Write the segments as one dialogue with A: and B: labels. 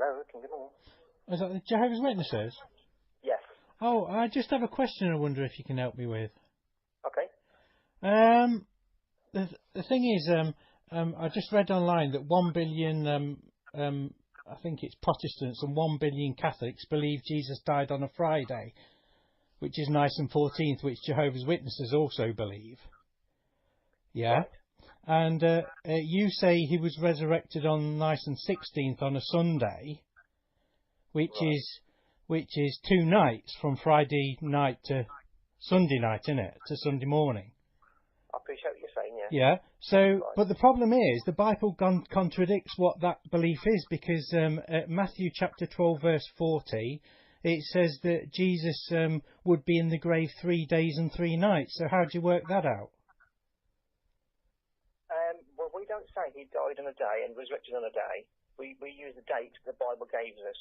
A: Hello, can you hear me?
B: Is that the Jehovah's Witnesses?
A: Yes.
B: Oh, I just have a question I wonder if you can help me with.
A: Okay.
B: The thing is, I just read online that 1 billion, I think it's Protestants and 1 billion Catholics believe Jesus died on a Friday, which is nice and 14th, which Jehovah's Witnesses also believe. Yeah.
A: Right.
B: And you say he was resurrected on nice and 16th on a Sunday, which is 2 nights from Friday night to Sunday night, isn't it? To Sunday morning.
A: I appreciate what you're saying, yeah.
B: Yeah. So,
A: Right.
B: but the problem is the Bible contradicts what that belief is, because at Matthew chapter 12 verse 40, it says that Jesus would be in the grave 3 days and 3 nights. So how do you work that out?
A: Well, we don't say he died on a day and resurrected on a day. We use the date the Bible gave us,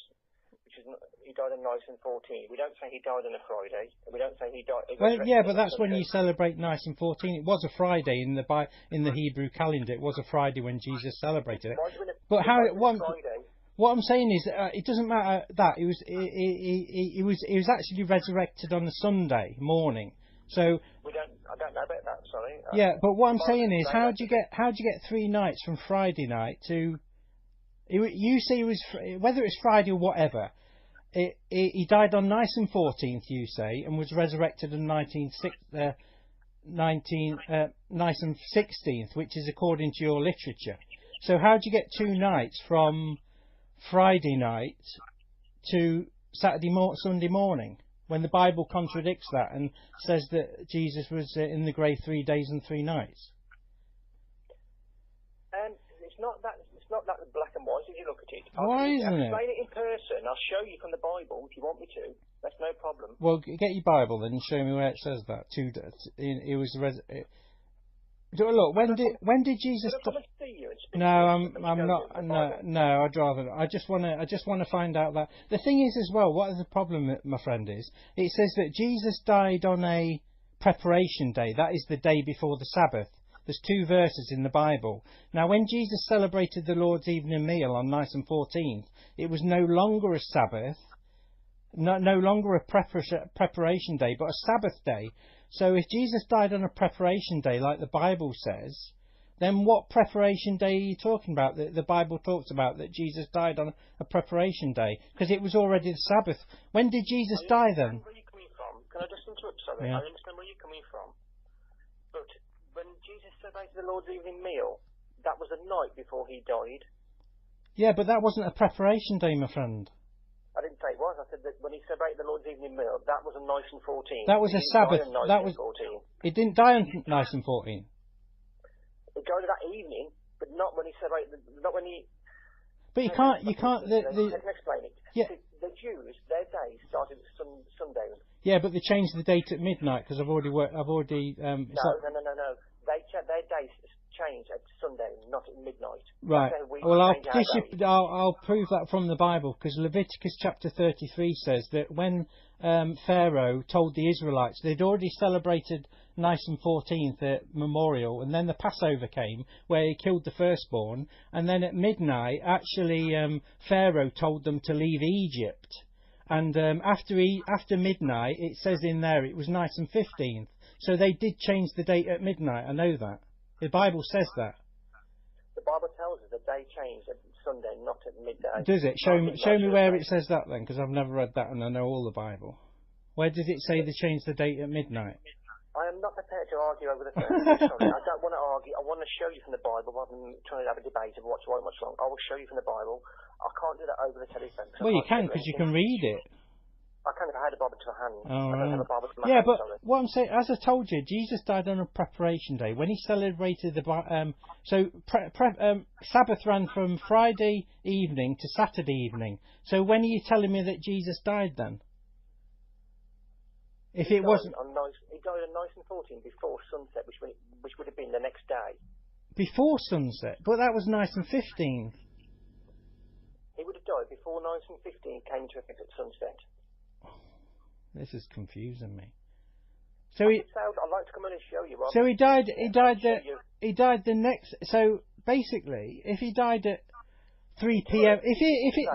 A: which is he died on nice and 14. We don't say he died on a Friday. We don't say he died.
B: Well, yeah, but that's when you celebrate nice and 14. It was a Friday in the Hebrew calendar. It was a Friday when Jesus celebrated it. But how it was. What I'm saying is, it doesn't matter that he was actually resurrected on a Sunday morning. So
A: I don't know about that. Sorry.
B: Yeah, but what I'm saying is, how do you get 3 nights from Friday night to? You say it was, whether it's Friday or whatever. He died on nice and 14th, you say, and was resurrected on nice and 16th, which is according to your literature. So how do you get 2 nights from Friday night to Sunday morning, when the Bible contradicts that and says that Jesus was in the grave 3 days and 3 nights?
A: It's not that black and white if you look at it.
B: Why isn't it?
A: I'll explain it in person. I'll show you from the Bible if you want me to. That's no problem.
B: Well, get your Bible then and show me where it says that. It was look. When did Jesus? No, I'm not. No, I'd rather. I just want to find out that. The thing is as well. What is the problem, my friend? Is it says that Jesus died on a preparation day. That is the day before the Sabbath. There's 2 verses in the Bible. Now, when Jesus celebrated the Lord's evening meal on nice and 14th, it was no longer a Sabbath, no longer a preparation day, but a Sabbath day. So if Jesus died on a preparation day, like the Bible says, then what preparation day are you talking about? The Bible talks about that Jesus died on a preparation day, because it was already the Sabbath. When did Jesus die then?
A: Where are you coming from? Can I just interrupt? Sorry,
B: yeah.
A: I understand where you're coming from. But when Jesus celebrated the Lord's evening meal, that was the night before he died.
B: Yeah, but that wasn't a preparation day, my friend.
A: I didn't say it was. I said that when he celebrated the Lord's evening meal, that was a nice and 14.
B: That was a Sabbath. That was. 14. It didn't die on nice and 14.
A: It died that evening, but not when he celebrated. Not when he.
B: But you can't.
A: Let me explain it.
B: Yeah.
A: See, the Jews, their day started at Sunday.
B: Yeah, but they changed the date at midnight because I've already.
A: No. Their days changed at Sunday, not at midnight.
B: Right. Well, I'll prove that from the Bible, because Leviticus chapter 33 says that when Pharaoh told the Israelites, they'd already celebrated nice and 14th at Memorial, and then the Passover came where he killed the firstborn, and then at midnight, actually, Pharaoh told them to leave Egypt. And after midnight, it says in there it was nice and 15th. So they did change the date at midnight. I know that. The Bible says that.
A: The Bible tells us the day changed at Sunday, not at midday.
B: Does it? Show me where it says that then, because I've never read that and I know all the Bible. Where does it say they changed the date at midnight?
A: I am not prepared to argue over the phone. Sorry, I don't want to argue. I want to show you from the Bible rather than trying to have a debate of what's right and what's wrong. I will show you from the Bible. I can't do that over the telephone.
B: Well, you can, because you can read it.
A: I can't if I had a Bible to hand.
B: Oh,
A: I don't have a Bible to my
B: hand. Yeah, but
A: sorry.
B: What I'm saying, as I told you, Jesus died on a preparation day. When he celebrated the Sabbath ran from Friday evening to Saturday evening. So when are you telling me that Jesus died then? If it wasn't,
A: he died on nice and 14 before sunset, which would have been the next day.
B: Before sunset, but that was nice and 15.
A: He would have died before nice and 15 came into effect at sunset.
B: This is confusing me. So I'd
A: like to come in and show you.
B: So he died the next. So basically, if he died at 3 p.m.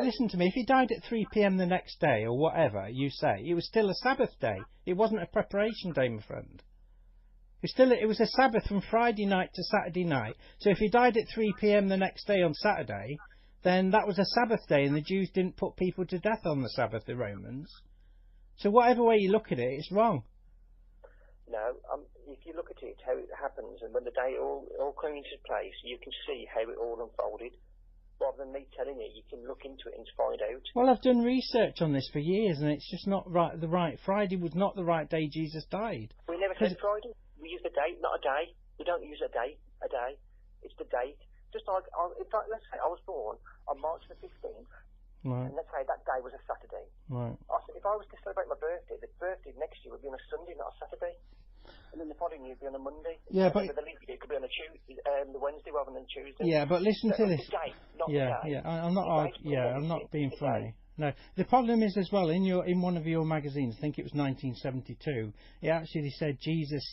B: Listen to me, if he died at 3 p.m. the next day or whatever you say, it was still a Sabbath day. It wasn't a preparation day, my friend. It was a Sabbath from Friday night to Saturday night. So if he died at 3 p.m. the next day on Saturday, then that was a Sabbath day, and the Jews didn't put people to death on the Sabbath, the Romans. So whatever way you look at it, it's wrong.
A: No, if you look at it, how it happens, and when the day all came into place, you can see how it all unfolded. Rather than me telling you, you can look into it and find out.
B: Well, I've done research on this for years, and it's just not right. Friday was not the right day Jesus died.
A: We never said Friday. We use the date, not a day. We don't use a day. It's the date. Just like, let's say I was born on March the 15th,
B: right.
A: And let's say that day was a Saturday.
B: Right.
A: If I was to celebrate my birthday, the birthday next year would be on a Sunday, not a Saturday. And then the following year would be on a Monday.
B: Yeah, but
A: the leap year could be on a Tuesday, the Wednesday rather than Tuesday.
B: Yeah, but listen to this.
A: The date, not
B: yeah,
A: the day.
B: Yeah. I'm not being funny. No, the problem is as well in one of your magazines. I think it was 1972. It actually said Jesus.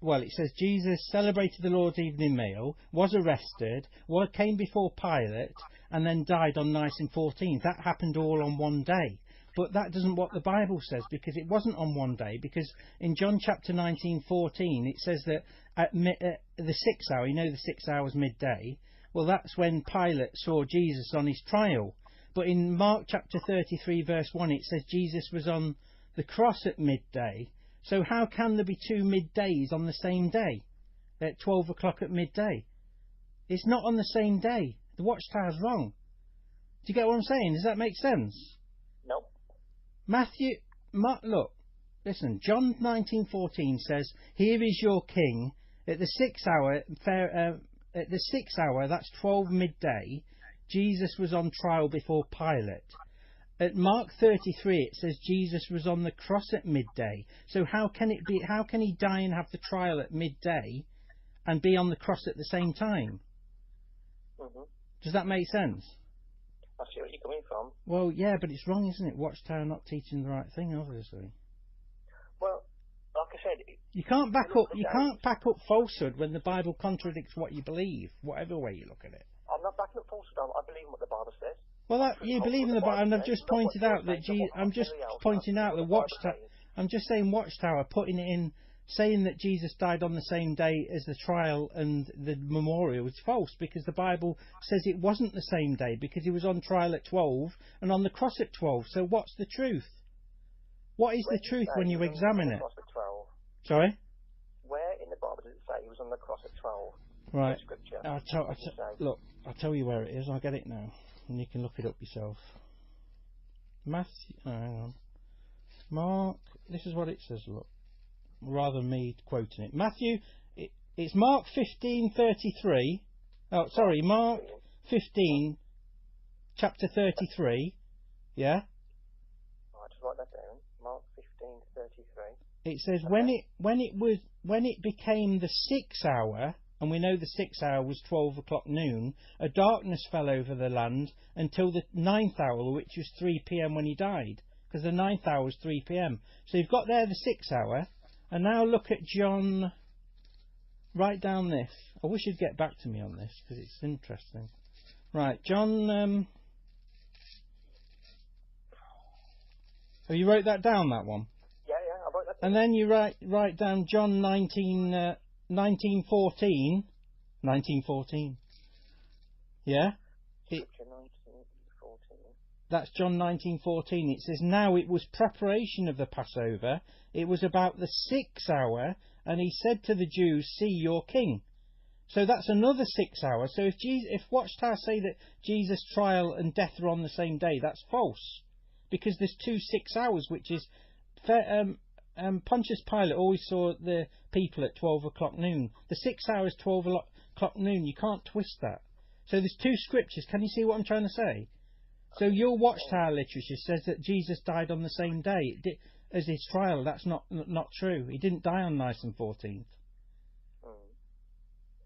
B: It says Jesus celebrated the Lord's evening meal, was arrested, came before Pilate, and then died on Nicene 14. That happened all on one day. But that doesn't what the Bible says, because it wasn't on one day. Because in John chapter 19:14, it says that at the 6th hour, the 6th hour is midday. Well, that's when Pilate saw Jesus on his trial. But in Mark chapter 33, verse 1, it says Jesus was on the cross at midday. So how can there be two middays on the same day, at 12 o'clock at midday? It's not on the same day. The Watchtower's wrong. Do you get what I'm saying? Does that make sense?
A: No.
B: Look, listen, John 19:14 says, "Here is your king." At the 6th hour, that's 12 midday, Jesus was on trial before Pilate. At Mark 33, it says Jesus was on the cross at midday. So how can he die and have the trial at midday and be on the cross at the same time?
A: Mm-hmm.
B: Does that make sense?
A: I see where you're coming from.
B: Well, yeah, but it's wrong, isn't it? Watchtower not teaching the right thing, obviously.
A: Well, like I said,
B: you can't back up falsehood when the Bible contradicts what you believe, whatever way you look at it.
A: I'm not backing up falsehood. I believe in what the Bible says.
B: Well, you believe in the Bible, and I've just pointed out that I'm just pointing out the Watchtower. I'm just saying Watchtower, putting it in, saying that Jesus died on the same day as the trial and the memorial is false, because the Bible says it wasn't the same day, because he was on trial at 12 and on the cross at 12. So what's the truth? What is the truth when you examine it? Sorry?
A: Where in the Bible does it say he was on the cross at 12?
B: Right. Look, I'll tell you where it is. I'll get it now, and you can look it up yourself. Matthew. Oh, hang on. Mark. This is what it says. Look, rather than me quoting it. Matthew. It's Mark 15:33. Oh, sorry, Mark 15, chapter 33. Yeah.
A: I'll just write that down. Mark 15:33.
B: It says when it became the 6th hour. And we know the 6th hour was 12 o'clock noon. A darkness fell over the land until the 9th hour, which was 3 p.m. when he died. Because the 9th hour was 3 p.m. So you've got there the 6th hour. And now look at John. Write down this. I wish you'd get back to me on this, because it's interesting. Right, John. Oh, you wrote that down, that one?
A: Yeah, I wrote that down.
B: And then you write down John 1914. Yeah?
A: 1914.
B: That's John 19:14. It says, "Now it was preparation of the Passover. It was about the 6th hour, and he said to the Jews, 'See your king.'" So that's another 6 hours. So if Watchtower say that Jesus' trial and death are on the same day, that's false, because there's 2 6 hours, which is Pontius Pilate always saw the people at 12 o'clock noon. The 6 hours, 12 o'clock noon. You can't twist that. So there's 2 scriptures. Can you see what I'm trying to say? So your Watchtower literature says that Jesus died on the same day as his trial. That's not true. He didn't die on Nicene 14th.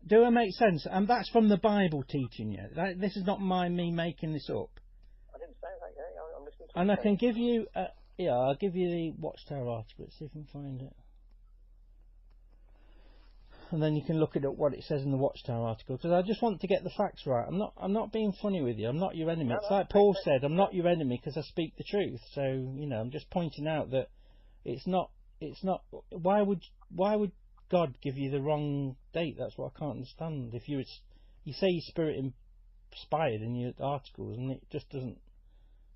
B: Do it make sense? And that's from the Bible teaching you. This is not me making this up.
A: I didn't say that. Yeah, I'm listening to
B: And I can give you. I'll give you the Watchtower article. Let's see if I can find it. and then you can look at what it says in the Watchtower article, because I just want to get the facts right. I'm not being funny with you. I'm not your enemy. It's like Paul said, I'm not your enemy because I speak the truth. So, I'm just pointing out that it's not. Why would God give you the wrong date? That's what I can't understand. If you say you're spirit inspired in your articles, and it just doesn't.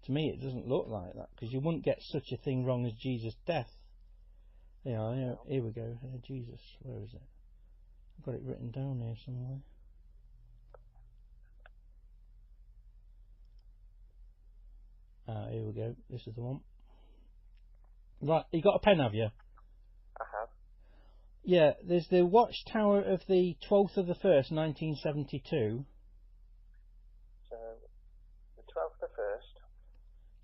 B: To me, it doesn't look like that, because you wouldn't get such a thing wrong as Jesus' death. Yeah, here we go. Jesus, where is it? I've got it written down here somewhere. Here we go. This is the one. Right, you got a pen, have you?
A: I have.
B: Yeah, there's the Watchtower of the 12th of the 1st, 1972.
A: So, the 12th of the 1st.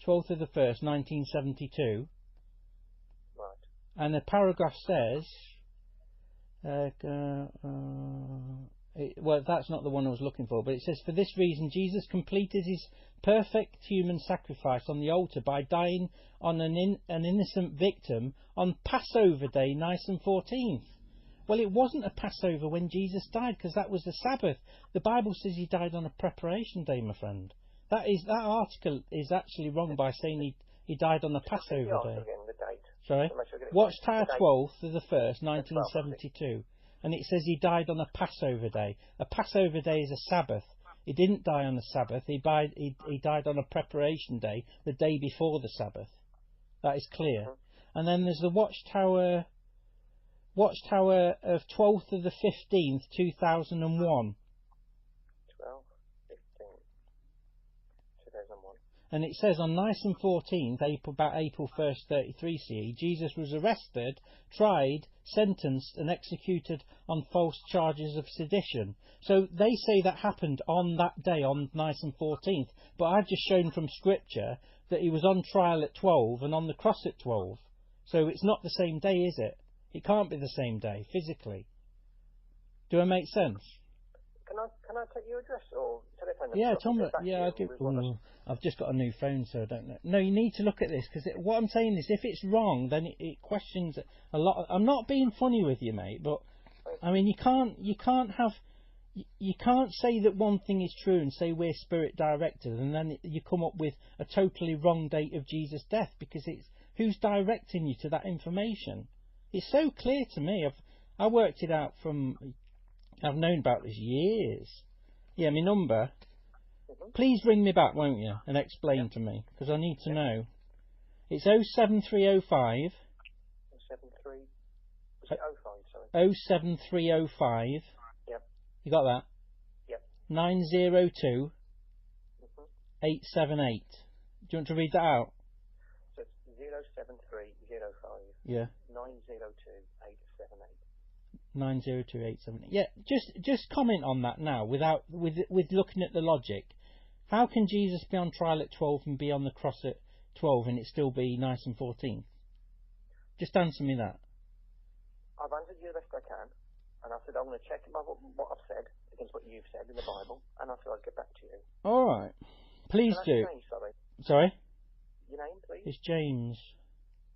B: 12th of the 1st, 1972.
A: Right.
B: And the paragraph says... well, that's not the one I was looking for, but it says, for this reason Jesus completed his perfect human sacrifice on the altar by dying on an innocent victim on Passover Day, Nisan 14th. Well, it wasn't a Passover when Jesus died, because that was the Sabbath. The Bible says he died on a preparation day, my friend. That article is actually wrong by saying he died on a Passover day.
A: Again, the date.
B: Sorry? Watchtower 12th of the 1st, 1972. And it says he died on a Passover day. A Passover day is a Sabbath. He didn't die on the Sabbath. He died on a preparation day, the day before the Sabbath. That is clear. And then there's the Watchtower of 12th of the 15th, 2001.
A: 2001.
B: And it says on Nisan 14th, about April 1st, 33 CE, Jesus was arrested, tried, sentenced and executed on false charges of sedition. So they say that happened on that day, on Nisan 14th, but I've just shown from Scripture that he was on trial at 12 and on the cross at 12. So it's not the same day, is it? It can't be the same day, physically. Do I make sense?
A: Can I take your address or telephone number?
B: Yeah, Tom. Yeah, I do. I've just got a new phone, so I don't know. No, you need to look at this, because what I'm saying is, if it's wrong, then it questions a lot. I'm not being funny with you, mate, but I mean, you can't say that one thing is true and say we're spirit directed, and then you come up with a totally wrong date of Jesus' death, because it's who's directing you to that information. It's so clear to me. I worked it out from. I've known about this years. Yeah, my number. Please ring me back, won't you, and explain to me, because I need to know. It's 07305.
A: 073. Was it 05, sorry?
B: 07305.
A: Yep.
B: You got that?
A: Yep.
B: 902 878. Do you want to read that out?
A: So it's 07305.
B: Yeah.
A: 902 878.
B: 90287. Yeah, just comment on that now, with looking at the logic. How can Jesus be on trial at 12 and be on the cross at 12 and it still be Nisan 14th? Just answer me that.
A: I've answered you the best I can, and I said I'm going to check what I've said against what you've said in the Bible, and I said I'd get back to you.
B: All right, please do.
A: Your name, sorry.
B: Sorry.
A: Your name, please.
B: It's James.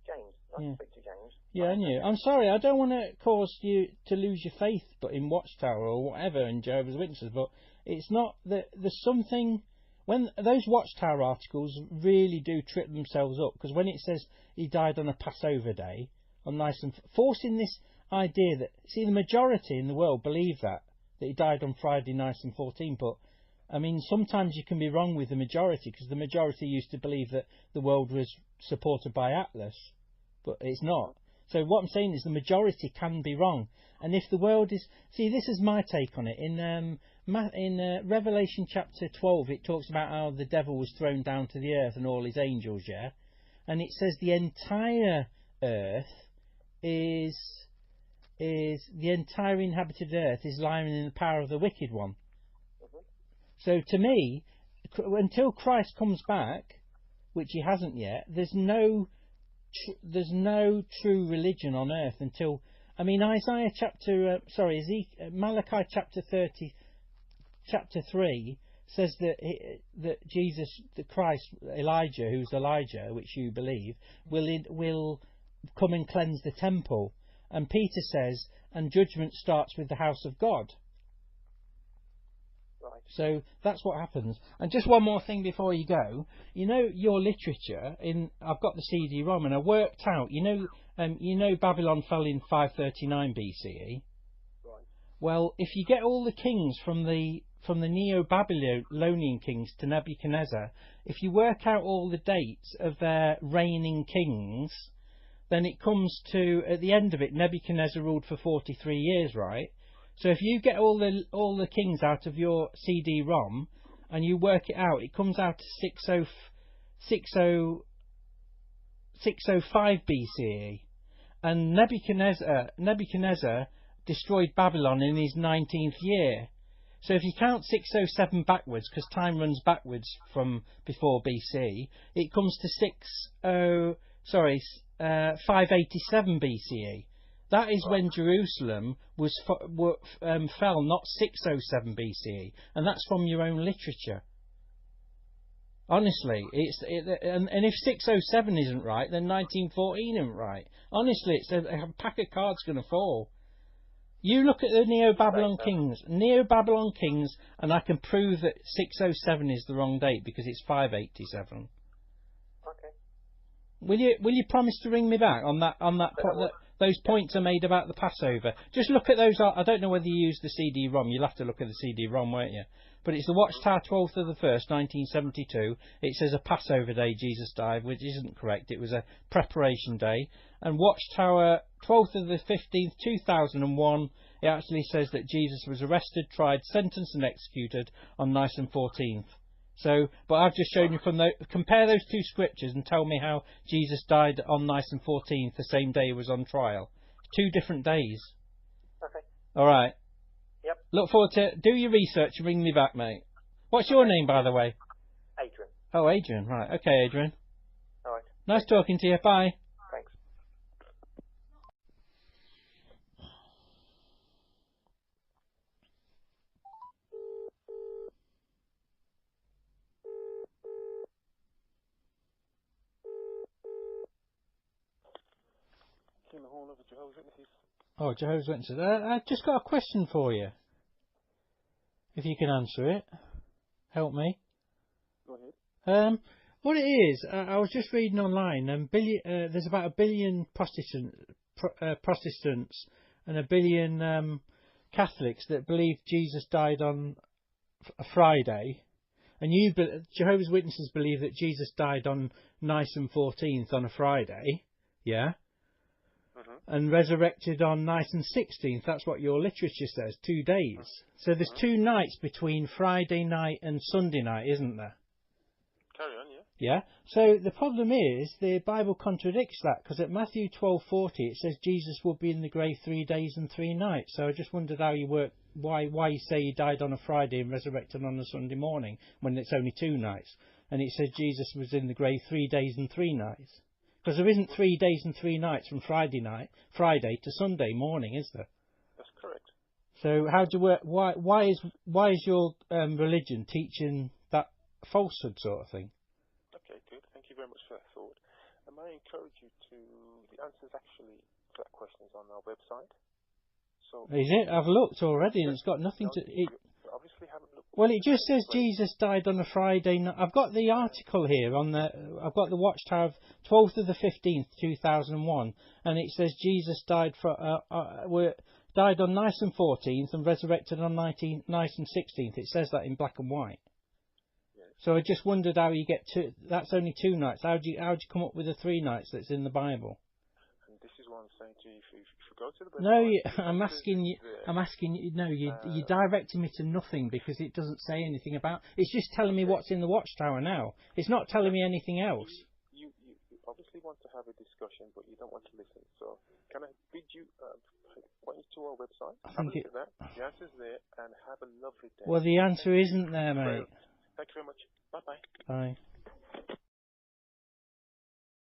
A: James. Nice to speak to James.
B: Yeah, and you. I'm sorry, I don't want to cause you to lose your faith, but in Watchtower or whatever in Jehovah's Witnesses, but it's not that there's something. When those Watchtower articles really do trip themselves up, because when it says he died on a Passover day, on Nisan, forcing this idea that, see, the majority in the world believe that he died on Friday, Nisan 14, but I mean, sometimes you can be wrong with the majority, because the majority used to believe that the world was supported by Atlas, but it's not. So what I'm saying is the majority can be wrong, and if the world is, see, this is my take on it. In Revelation chapter 12, it talks about how the devil was thrown down to the earth and all his angels, yeah, and it says the entire earth is the entire inhabited earth is lying in the power of the wicked one. So to me, until Christ comes back, which he hasn't yet, there's no true religion on earth until, I mean, Malachi chapter 30, chapter 3 says that Jesus, the Christ, who's Elijah, which you believe, will come and cleanse the temple. And Peter says, and judgment starts with the house of God.
A: Right.
B: So that's what happens. And just one more thing before you go. You know your literature. I've got the CD-ROM, and I worked out. You know Babylon fell in 539 BCE.
A: Right.
B: Well, if you get all the kings from the Neo-Babylonian kings to Nebuchadnezzar, if you work out all the dates of their reigning kings, then it comes to, at the end of it, Nebuchadnezzar ruled for 43 years, right? So if you get all the kings out of your CD-ROM and you work it out, it comes out to 605 BCE. And Nebuchadnezzar destroyed Babylon in his 19th year. So if you count 607 backwards, because time runs backwards from before BC, it comes to 587 BCE. That is when Jerusalem fell, not 607 BCE, and that's from your own literature. Honestly, and if 607 isn't right, then 1914 isn't right. Honestly, it's a pack of cards going to fall. You look at the Neo-Babylon kings, and I can prove that 607 is the wrong date because it's 587.
A: Okay.
B: Will you promise to ring me back on that those points are made about the Passover? Just look at those. I don't know whether you use the CD-ROM. You'll have to look at the CD-ROM, won't you? But it's the Watchtower 12th of the 1st, 1972. It says a Passover day Jesus died, which isn't correct. It was a preparation day. And Watchtower 12th of the 15th, 2001, it actually says that Jesus was arrested, tried, sentenced and executed on Nisan 14th. So, but I've just shown you compare those two scriptures and tell me how Jesus died on Nisan 14th, the same day he was on trial. 2 different days.
A: Okay.
B: All right.
A: Yep.
B: Look forward to do your research and ring me back, mate. What's your name, by the way?
A: Adrian.
B: Oh, Adrian. Right. Okay, Adrian.
A: All right.
B: Nice talking to you. Bye.
A: Thanks.
C: In the hall of the Jehovah's Witnesses.
B: Oh, Jehovah's Witnesses. I've just got a question for you. If you can answer it, help me.
C: Go ahead.
B: What it is, I was just reading online, and there's about 1 billion Protestants and 1 billion Catholics that believe Jesus died on a Friday, and Jehovah's Witnesses believe that Jesus died on Nisan 14th on a Friday, yeah? And resurrected on Nisan 16th. That's what your literature says, 2 days. So there's 2 nights between Friday night and Sunday night, isn't there?
C: Carry on, yeah.
B: Yeah. So the problem is the Bible contradicts that, because at Matthew 12:40 it says Jesus will be in the grave 3 days and 3 nights. So I just wondered how you work, why you say he died on a Friday and resurrected on a Sunday morning when it's only 2 nights, and it says Jesus was in the grave 3 days and 3 nights. Because there isn't 3 days and 3 nights from Friday to Sunday morning, is there?
C: That's correct.
B: So how do you work? Why is your religion teaching that falsehood sort of thing?
C: Okay, good. Thank you very much for that thought. I encourage you to. The answers actually to that question is on our website. So
B: is it? I've looked already, and it's got nothing to. It
C: obviously haven't looked.
B: Well, it just says Jesus died on a Friday night. I've got the article here I've got the Watchtower 12th of the 15th, 2001, and it says Jesus died died on Nisan 14th and resurrected on Nisan 16th. It says that in black and white.
C: Yes.
B: So I just wondered how you get to. That's only 2 nights. How'd you come up with the 3 nights that's in the Bible?
C: And this is what I'm saying to you. If you go to the website,
B: no, I'm asking you. No, you're directing me to nothing because it doesn't say anything about. It's just telling me what's in the Watchtower now. It's not telling me anything else.
C: You obviously want to have a discussion, but you don't want to listen. So can I bid you point you to our website? Have a look at that. The answer's there, and have a lovely day.
B: Well, the answer isn't there, mate.
C: Thank you very much. Bye-bye.
B: Bye.